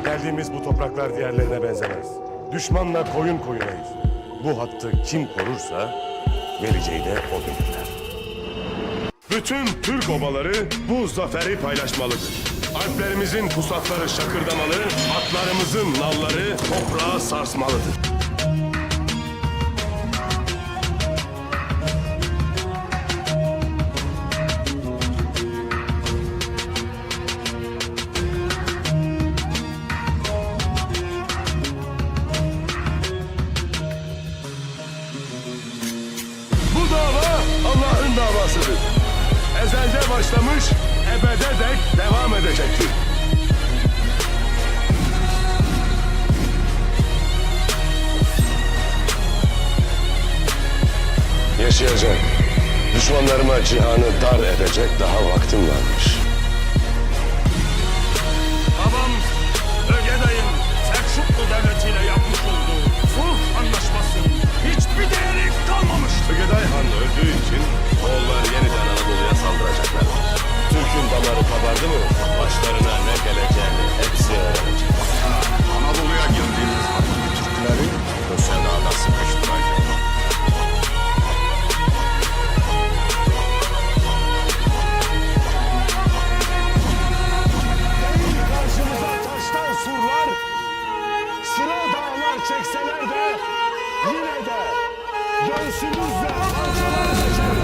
Geldiğimiz bu topraklar diğerlerine benzemez. Düşmanla koyun koyunayız. Bu hattı kim korursa vereceği de o belirler. Bütün Türk obaları bu zaferi paylaşmalıdır. Alplerimizin pusatları şakırdamalı, atlarımızın nalları toprağa sarsmalıdır. Bu dava Allah'ın davasıdır. Ezelde başlamış, ebede dek devam edecektir. Yaşayacak. Düşmanlarıma cihanı dar edecek daha vaktim varmış. Babam Ögeday'ın Selçuklu devletiyle yapmış olduğu sulh anlaşmasının hiçbir değeri kalmamıştır. Ögeday Han öldüğü için oğullar yeniden Anadolu'ya saldıracaklar. Türk'ün damarı kabardı mı başlarına ne geleceğini hepsi öğrenecek. Anadolu'ya girdiğimiz vakit Türkleri Köseldağ'da sıkıştıracak. Karşımıza taştan surlar, sıra dağlar çekseler de yine de göğsümüzle parçalar geçer.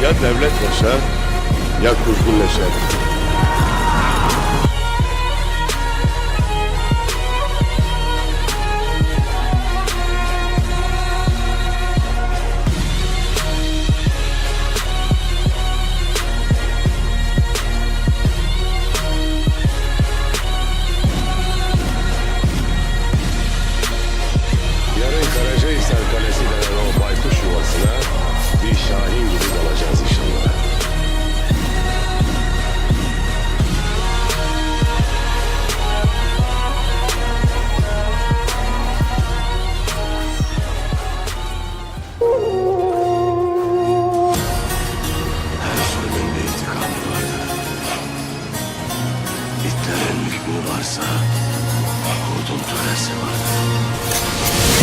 Ya devlet yaşar, ya kuzgunleşer. Yarın Karacahisar Kalesi denen o baykuş yuvasına bir şahin gibi dalacağız inşallah. Her zulmün bir intikamı vardır. İtlerin hükmü varsa kurdun töresi vardır.